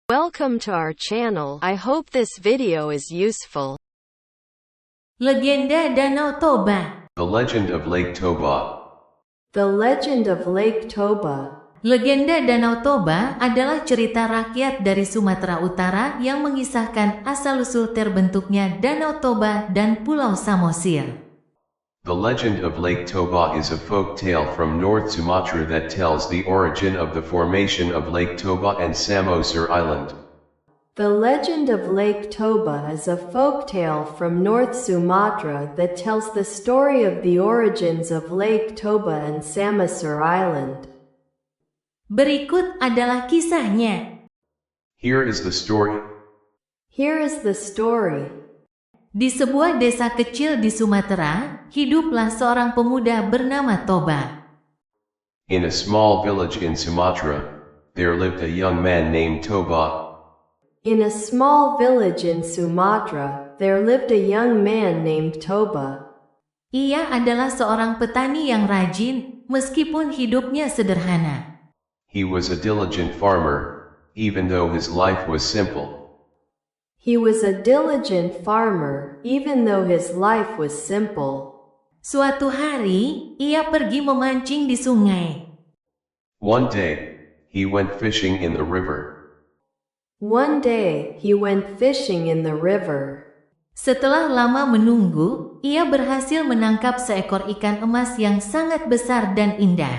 Welcome to our channel. I hope this video is useful. Legenda Danau Toba. The Legend of Lake Toba. The Legend of Lake Toba. Legenda Danau Toba adalah cerita rakyat dari Sumatera Utara yang mengisahkan asal-usul terbentuknya Danau Toba dan Pulau Samosir. The Legend of Lake Toba is a folk tale from North Sumatra that tells the origin of the formation of Lake Toba and Samosir Island. The Legend of Lake Toba is a folk tale from North Sumatra that tells the story of the origins of Lake Toba and Samosir Island. Berikut adalah kisahnya. Here is the story. Here is the story. Di sebuah desa kecil di Sumatera, hiduplah seorang pemuda bernama Toba. In a small village in Sumatra, there lived a young man named Toba. In a small village in Sumatra, there lived a young man named Toba. Ia adalah seorang petani yang rajin, meskipun hidupnya sederhana. He was a diligent farmer, even though his life was simple. He was a diligent farmer, even though his life was simple. Suatu hari, ia pergi memancing di sungai. One day, he went fishing in the river. One day, he went fishing in the river. Setelah lama menunggu, ia berhasil menangkap seekor ikan emas yang sangat besar dan indah.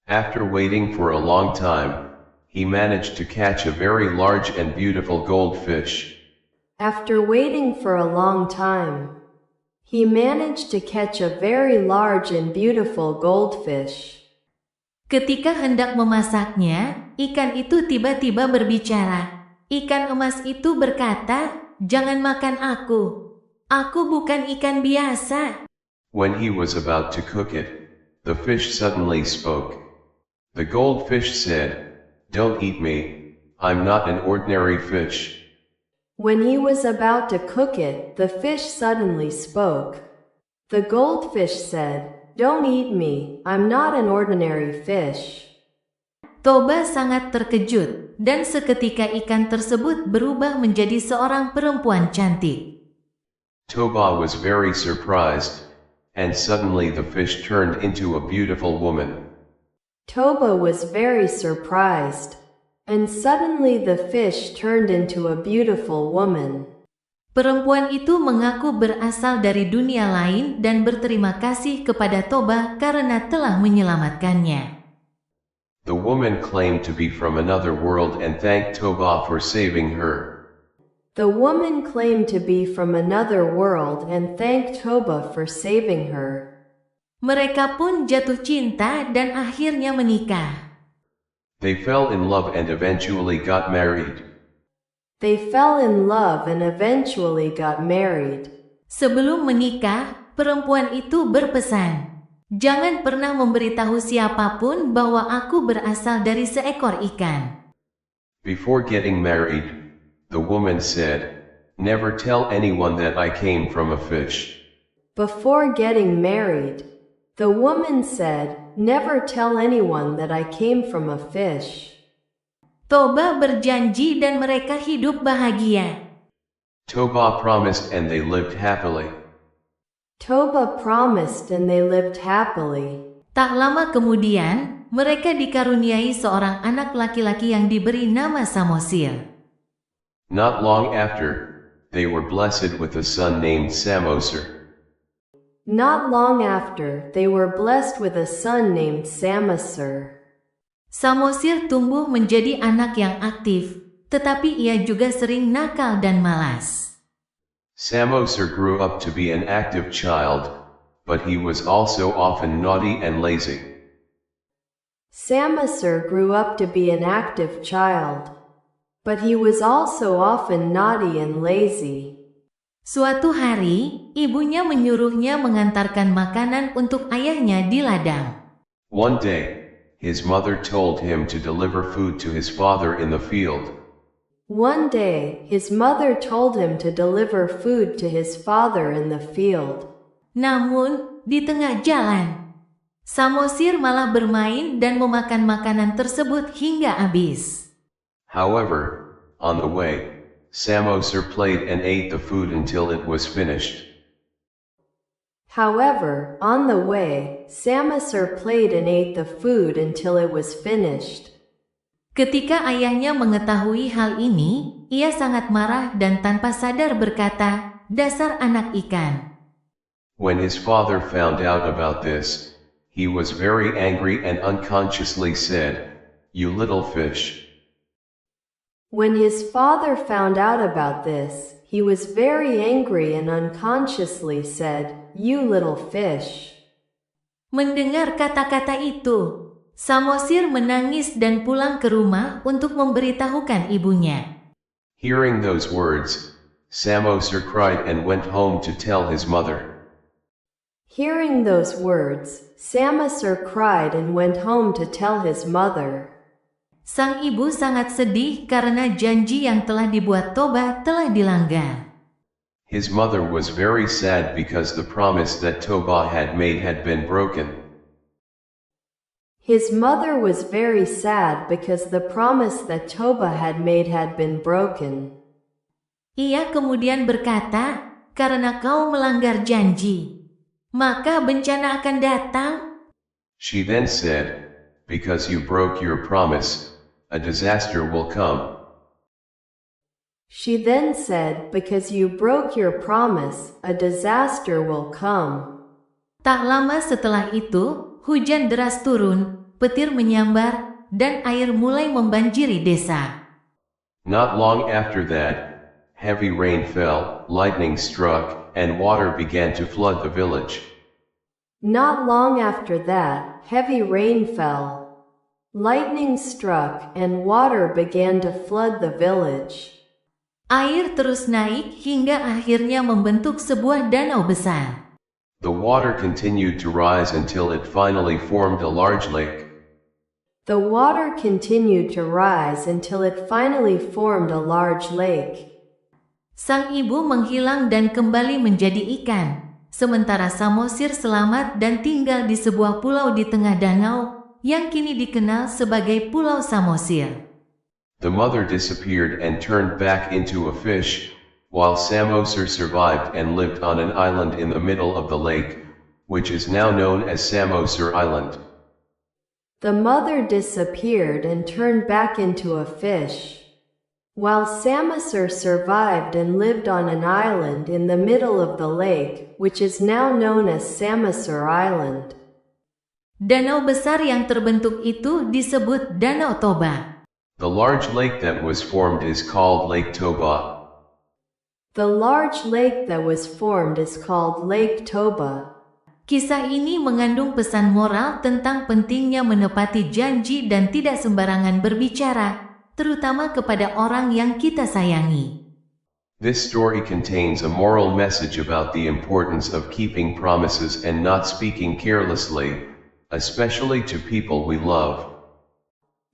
After waiting for a long time, he managed to catch a very large and beautiful goldfish. After waiting for a long time, he managed to catch a very large and beautiful goldfish. Ketika hendak memasaknya, ikan itu tiba-tiba berbicara. Ikan emas itu berkata, "Jangan makan aku. Aku bukan ikan biasa." When he was about to cook it, the fish suddenly spoke. The goldfish said, "Don't eat me, I'm not an ordinary fish." When he was about to cook it, the fish suddenly spoke. The goldfish said, "Don't eat me, I'm not an ordinary fish." Toba sangat terkejut, dan seketika ikan tersebut berubah menjadi seorang perempuan cantik. Toba was very surprised, and suddenly the fish turned into a beautiful woman. Toba was very surprised, and suddenly the fish turned into a beautiful woman. Perempuan itu mengaku berasal dari dunia lain dan berterima kasih kepada Toba karena telah menyelamatkannya. The woman claimed to be from another world and thanked Toba for saving her. The woman claimed to be from another world and thanked Toba for saving her. Mereka pun jatuh cinta dan akhirnya menikah. They fell in love and eventually got married. They fell in love and eventually got married. Sebelum menikah, perempuan itu berpesan, "Jangan pernah memberitahu siapapun bahwa aku berasal dari seekor ikan." Before getting married, the woman said, "Never tell anyone that I came from a fish." Before getting married, the woman said, "Never tell anyone that I came from a fish." Toba berjanji dan mereka hidup bahagia. Toba promised and they lived happily. Toba promised and they lived happily. Tak lama kemudian, mereka dikaruniai seorang anak laki-laki yang diberi nama Samosir. Not long after, they were blessed with a son named Samosir. Not long after, they were blessed with a son named Samosir. Samosir tumbuh menjadi anak yang aktif, tetapi ia juga sering nakal dan malas. Samosir grew up to be an active child, but he was also often naughty and lazy. Samosir grew up to be an active child, but he was also often naughty and lazy. Suatu hari, ibunya menyuruhnya mengantarkan makanan untuk ayahnya di ladang. One day, his mother told him to deliver food to his father in the field. One day, his mother told him to deliver food to his father in the field. Namun, di tengah jalan, Samosir malah bermain dan memakan makanan tersebut hingga habis. However, on the way, Samosir played and ate the food until it was finished. However, on the way, Samosir played and ate the food until it was finished. Ketika ayahnya mengetahui hal ini, ia sangat marah dan tanpa sadar berkata, "Dasar anak ikan." When his father found out about this, he was very angry and unconsciously said, "You little fish." When his father found out about this, he was very angry and unconsciously said, "You little fish." Mendengar kata-kata itu, Samosir menangis dan pulang ke rumah untuk memberitahukan ibunya. Hearing those words, Samosir cried and went home to tell his mother. Hearing those words, Samosir cried and went home to tell his mother. Sang ibu sangat sedih karena janji yang telah dibuat Toba telah dilanggar. His mother was very sad because the promise that Toba had made had been broken. His mother was very sad because the promise that Toba had made had been broken. Ia kemudian berkata, "Karena kau melanggar janji, maka bencana akan datang." She then said, "Because you broke your promise, a disaster will come." She then said, "Because you broke your promise, a disaster will come." Tak lama setelah itu, hujan deras turun, petir menyambar, dan air mulai membanjiri desa. Not long after that, heavy rain fell, lightning struck, and water began to flood the village. Not long after that, heavy rain fell. Lightning struck, and water began to flood the village. Air terus naik hingga akhirnya membentuk sebuah danau besar. The water continued to rise until it finally formed a large lake. The water continued to rise until it finally formed a large lake. Sang ibu menghilang dan kembali menjadi ikan, sementara Samosir selamat dan tinggal di sebuah pulau di tengah danau, yang kini dikenal sebagai Pulau Samosir. The mother disappeared and turned back into a fish, while Samosir survived and lived on an island in the middle of the lake, which is now known as Samosir Island. The mother disappeared and turned back into a fish, while Samosir survived and lived on an island in the middle of the lake, which is now known as Samosir Island. Danau besar yang terbentuk itu disebut Danau Toba. The large lake that was formed is called Lake Toba. The large lake that was formed is called Lake Toba. Kisah ini mengandung pesan moral tentang pentingnya menepati janji dan tidak sembarangan berbicara, terutama kepada orang yang kita sayangi. This story contains a moral message about the importance of keeping promises and not speaking carelessly, especially to people we love.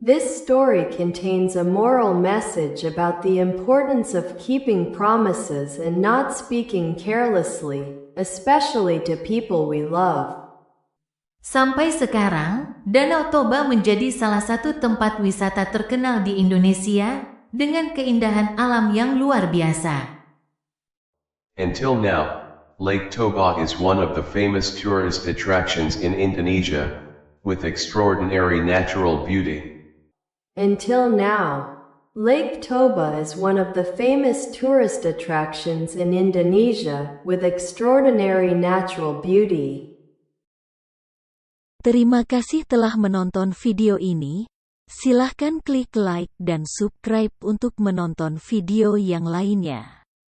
This story contains a moral message about the importance of keeping promises and not speaking carelessly, especially to people we love. Sampai sekarang, Danau Toba menjadi salah satu tempat wisata terkenal di Indonesia dengan keindahan alam yang luar biasa. Until now, Lake Toba is one of the famous tourist attractions in Indonesia, with extraordinary natural beauty. Until now, Lake Toba is one of the famous tourist attractions in Indonesia with extraordinary natural beauty. Terima kasih telah menonton video ini. Silahkan klik like dan subscribe untuk menonton video yang lainnya.